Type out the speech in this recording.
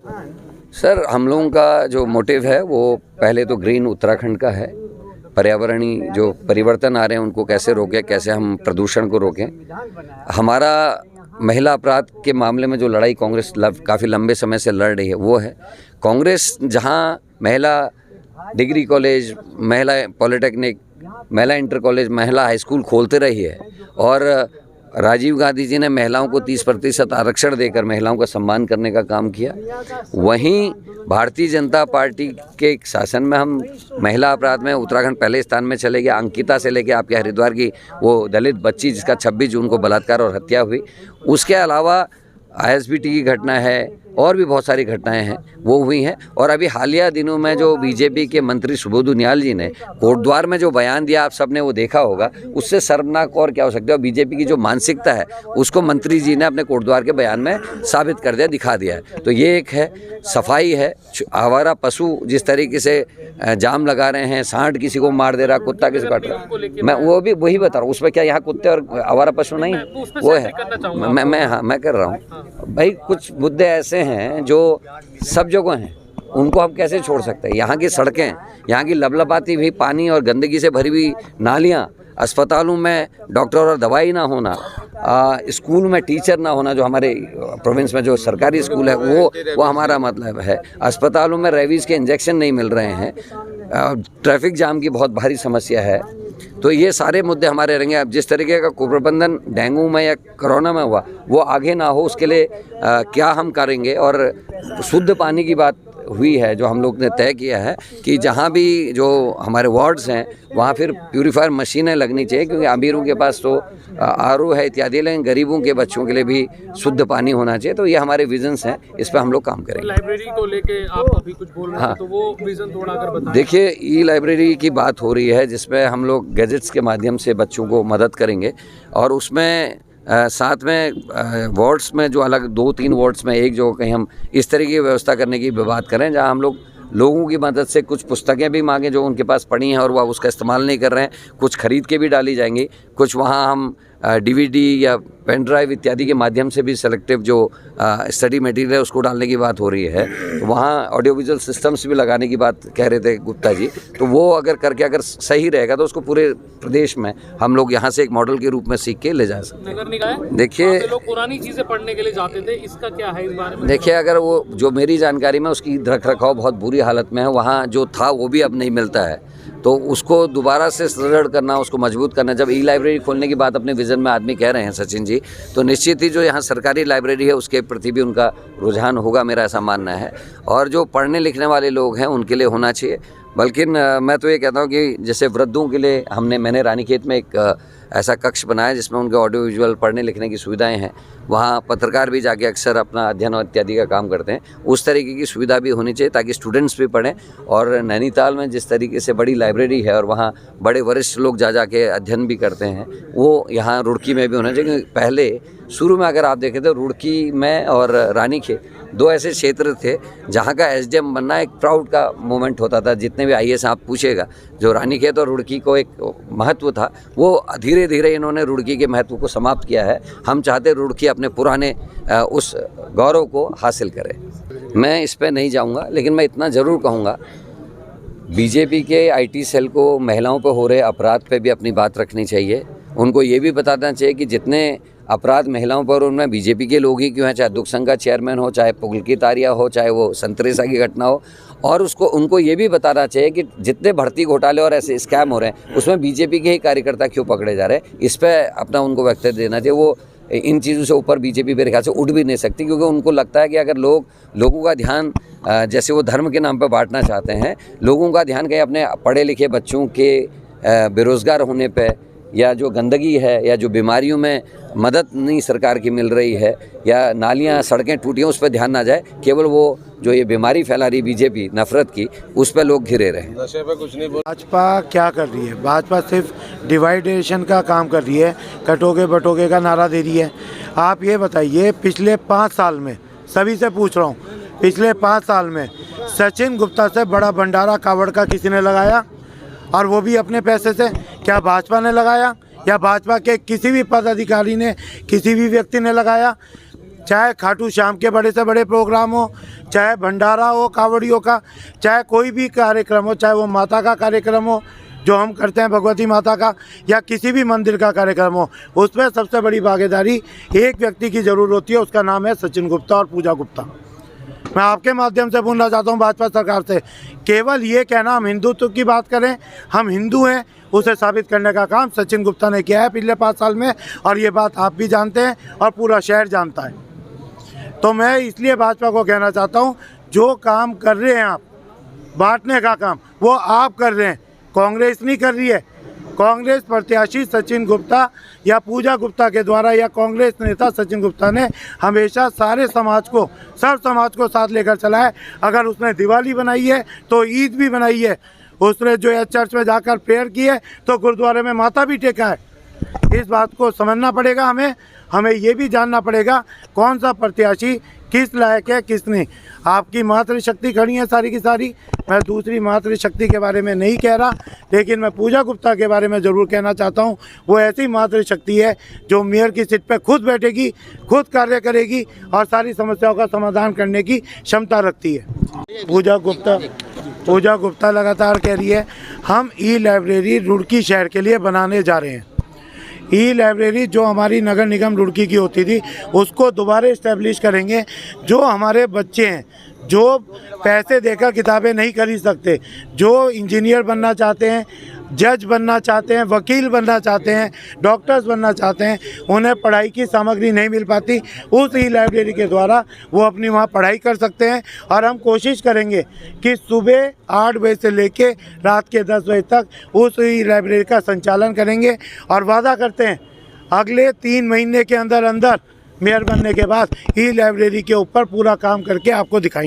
Sir, हम लोगों का जो मोटिव है वो पहले तो ग्रीन उत्तराखंड का है। पर्यावरणीय जो परिवर्तन आ रहे हैं उनको कैसे रोकें, कैसे हम प्रदूषण को रोकें। हमारा महिला अपराध के मामले में जो लड़ाई कांग्रेस काफ़ी लंबे समय से लड़ रही है वो है। कांग्रेस जहां महिला डिग्री कॉलेज, महिला पॉलिटेक्निक, महिला इंटर कॉलेज, महिला हाई स्कूल खोलते रही है और राजीव गांधी जी ने महिलाओं को 30% आरक्षण देकर महिलाओं का सम्मान करने का काम किया, वहीं भारतीय जनता पार्टी के शासन में हम महिला अपराध में उत्तराखंड पहले स्थान में चले गए। अंकिता से लेके आपके हरिद्वार की वो दलित बच्ची जिसका 26 जून को बलात्कार और हत्या हुई, उसके अलावा ISBT की घटना है और भी बहुत सारी घटनाएं हैं वो हुई हैं। और अभी हालिया दिनों में जो बीजेपी के मंत्री सुबोध उनियाल जी ने कोटद्वार में जो बयान दिया, आप सबने वो देखा होगा, उससे शर्मनाक और क्या हो सकता है। और बीजेपी की जो मानसिकता है उसको मंत्री जी ने अपने कोटद्वार के बयान में साबित कर दिया, दिखा दिया है। तो ये एक है, सफाई है। आवारा पशु जिस तरीके से जाम लगा रहे हैं, सांड किसी को मार दे रहा, कुत्ता किसी को काट रहा, मैं वो भी वही बता रहा हूँ। उसमें क्या यहाँ कुत्ते और आवारा पशु नहीं है, वो है। मैं कर रहा हूँ भाई, कुछ मुद्दे ऐसे हैं जो सब जगह हैं, उनको हम कैसे छोड़ सकते हैं। यहाँ की सड़कें, यहाँ की लबलबाती हुई पानी और गंदगी से भरी हुई नालियाँ, अस्पतालों में डॉक्टर और दवाई ना होना, स्कूल में टीचर ना होना, जो हमारे प्रोविंस में जो सरकारी स्कूल है वो हमारा मतलब है। अस्पतालों में रेबीज़ के इंजेक्शन नहीं मिल रहे हैं, ट्रैफिक जाम की बहुत भारी समस्या है। तो ये सारे मुद्दे हमारे रहेंगे। अब जिस तरीके का कुप्रबंधन डेंगू में या कोरोना में हुआ वो आगे ना हो, उसके लिए क्या हम करेंगे। और शुद्ध पानी की बात हुई है, जो हम लोग ने तय किया है कि जहाँ भी जो हमारे वार्ड्स हैं वहाँ फिर प्यूरीफायर मशीनें लगनी चाहिए, क्योंकि अमीरों के पास तो RO है इत्यादि, लेकिन गरीबों के बच्चों के लिए भी शुद्ध पानी होना चाहिए। तो ये हमारे विजन्स हैं, इस पर हम लोग काम करेंगे। लाइब्रेरी को लेके आप अभी कुछ बोल रहे हैं, तो वो विजन थोड़ा अगर बताएं। देखिए, ई-लाइब्रेरी की बात हो रही है जिसमें हम लोग गैजेट्स के माध्यम से बच्चों को मदद करेंगे, और उसमें साथ में वार्ड्स में जो अलग 2-3 वार्ड्स में एक जो कहीं हम इस तरह की व्यवस्था करने की बात करें, जहां हम लोगों की मदद से कुछ पुस्तकें भी मांगे जो उनके पास पड़ी हैं और वह उसका इस्तेमाल नहीं कर रहे हैं, कुछ खरीद के भी डाली जाएंगी, कुछ वहां हम DVD या पेन ड्राइव इत्यादि के माध्यम से भी सेलेक्टिव जो स्टडी मटेरियल है उसको डालने की बात हो रही है। तो वहाँ ऑडियो विजुअल सिस्टम्स भी लगाने की बात कह रहे थे गुप्ता जी। तो वो अगर करके अगर सही रहेगा तो उसको पूरे प्रदेश में हम लोग यहाँ से एक मॉडल के रूप में सीख के ले जा सकते हैं। नगर निकाय देखिए, लोग पुरानी चीज़ें पढ़ने के लिए जाते थे, इसका क्या है इस बारे में? देखिए, अगर वो जो मेरी जानकारी में उसकी रख रखाव बहुत बुरी हालत में है, वहाँ जो था वो भी अब नहीं मिलता है, तो उसको दोबारा से सुदृढ़ करना, उसको मजबूत करना। जब ई-लाइब्रेरी खोलने की बात अपने विज़न में आदमी कह रहे हैं सचिन जी, तो निश्चित ही जो यहाँ सरकारी लाइब्रेरी है उसके प्रति भी उनका रुझान होगा, मेरा ऐसा मानना है। और जो पढ़ने लिखने वाले लोग हैं उनके लिए होना चाहिए। बल्कि मैं तो ये कहता हूँ कि जैसे वृद्धों के लिए मैंने रानीखेत में एक ऐसा कक्ष बनाया जिसमें उनके ऑडियो विजुअल पढ़ने लिखने की सुविधाएं हैं। वहाँ पत्रकार भी जाके अक्सर अपना अध्ययन और इत्यादि का काम करते हैं। उस तरीके की सुविधा भी होनी चाहिए ताकि स्टूडेंट्स भी पढ़ें। और नैनीताल में जिस तरीके से बड़ी लाइब्रेरी है और वहाँ बड़े वरिष्ठ लोग जा के अध्ययन भी करते हैं, वो यहाँ रुड़की में भी होना चाहिए। क्योंकि पहले शुरू में अगर आप देखें तो रुड़की में और रानीखेत 2 ऐसे क्षेत्र थे जहाँ का SDM बनना एक प्राउड का मोमेंट होता था। जितने भी IAS आप पूछेगा, जो रानीखेत और रुड़की को एक महत्व था, वो धीरे धीरे इन्होंने रुड़की के महत्व को समाप्त किया है। हम चाहते रुड़की अपने पुराने उस गौरव को हासिल करे। मैं इस पर नहीं जाऊँगा, लेकिन मैं इतना ज़रूर कहूँगा, बीजेपी के IT सेल को महिलाओं पर हो रहे अपराध पे भी अपनी बात रखनी चाहिए। उनको ये भी बताना चाहिए कि जितने अपराध महिलाओं पर, उनमें बीजेपी के लोग ही क्यों हैं, चाहे दुख संघ का चेयरमैन हो, चाहे पुलकितारिया हो, चाहे वो संतरेसा की घटना हो। और उनको ये भी बताना चाहिए कि जितने भर्ती घोटाले और ऐसे स्कैम हो रहे हैं उसमें बीजेपी के ही कार्यकर्ता क्यों पकड़े जा रहे हैं। इस पर अपना उनको वक्तव्य देना चाहिए। वो इन चीज़ों से ऊपर बीजेपी मेरे ख्याल से उठ भी नहीं सकती, क्योंकि उनको लगता है कि अगर लोगों का ध्यान जैसे वो धर्म के नाम पर बांटना चाहते हैं, लोगों का ध्यान कहीं अपने पढ़े लिखे बच्चों के बेरोज़गार होने पर, या जो गंदगी है, या जो बीमारियों में मदद नहीं सरकार की मिल रही है, या नालियाँ सड़कें टूटी हैं, उस पर ध्यान ना जाए। केवल वो जो ये बीमारी फैला रही बीजेपी नफरत की, उस पर लोग घिरे रहे। नशे पे कुछ नहीं बोल। भाजपा क्या कर रही है? भाजपा सिर्फ डिवाइडेशन का काम कर रही है, कटोगे बटोगे का नारा दे रही है। आप ये बताइए, पिछले 5 साल में, सभी से पूछ रहा हूँ, पिछले 5 साल में सचिन गुप्ता से बड़ा भंडारा कावड़ का किसी ने लगाया? और वो भी अपने पैसे से। क्या भाजपा ने लगाया या भाजपा के किसी भी पदाधिकारी ने, किसी भी व्यक्ति ने लगाया? चाहे खाटू श्याम के बड़े से बड़े प्रोग्राम हो, चाहे भंडारा हो कावड़ियों का, चाहे कोई भी कार्यक्रम हो, चाहे वो माता का कार्यक्रम हो जो हम करते हैं भगवती माता का, या किसी भी मंदिर का कार्यक्रम हो, उसमें सबसे बड़ी भागीदारी एक व्यक्ति की ज़रूर होती है, उसका नाम है सचिन गुप्ता और पूजा गुप्ता। मैं आपके माध्यम से बोलना चाहता हूं भाजपा सरकार से, केवल ये कहना हम हिंदुत्व की बात करें, हम हिंदू हैं, उसे साबित करने का काम सचिन गुप्ता ने किया है पिछले 5 साल में, और ये बात आप भी जानते हैं और पूरा शहर जानता है। तो मैं इसलिए भाजपा को कहना चाहता हूं, जो काम कर रहे हैं आप, बांटने का काम, वो आप कर रहे हैं, कांग्रेस नहीं कर रही है। कांग्रेस प्रत्याशी सचिन गुप्ता या पूजा गुप्ता के द्वारा या कांग्रेस नेता सचिन गुप्ता ने हमेशा सारे समाज को, सब समाज को साथ लेकर चला है। अगर उसने दिवाली बनाई है तो ईद भी बनाई है, उसने जो है चर्च में जाकर प्रेयर की है तो गुरुद्वारे में माथा भी टेका है। इस बात को समझना पड़ेगा हमें ये भी जानना पड़ेगा कौन सा प्रत्याशी किस लायक है किस नहीं। आपकी मातृशक्ति खड़ी है सारी की सारी, मैं दूसरी मातृशक्ति के बारे में नहीं कह रहा, लेकिन मैं पूजा गुप्ता के बारे में ज़रूर कहना चाहता हूं। वो ऐसी मातृशक्ति है जो मेयर की सीट पे खुद बैठेगी, खुद कार्य करेगी और सारी समस्याओं का समाधान करने की क्षमता रखती है। पूजा गुप्ता लगातार कह रही है हम ई लाइब्रेरी रुड़की शहर के लिए बनाने जा रहे हैं। ई लाइब्रेरी जो हमारी नगर निगम रुड़की की होती थी उसको दोबारा इस्टेब्लिश करेंगे। जो हमारे बच्चे हैं जो पैसे देकर किताबें नहीं खरीद सकते, जो इंजीनियर बनना चाहते हैं, जज बनना चाहते हैं, वकील बनना चाहते हैं, डॉक्टर्स बनना चाहते हैं, उन्हें पढ़ाई की सामग्री नहीं मिल पाती, उस ई लाइब्रेरी के द्वारा वो अपनी वहाँ पढ़ाई कर सकते हैं। और हम कोशिश करेंगे कि सुबह 8 बजे से लेके रात के 10 बजे तक उस ई लाइब्रेरी का संचालन करेंगे और वादा करते हैं अगले 3 महीने के अंदर अंदर मेयर बनने के बाद ई लाइब्रेरी के ऊपर पूरा काम करके आपको दिखाएंगे।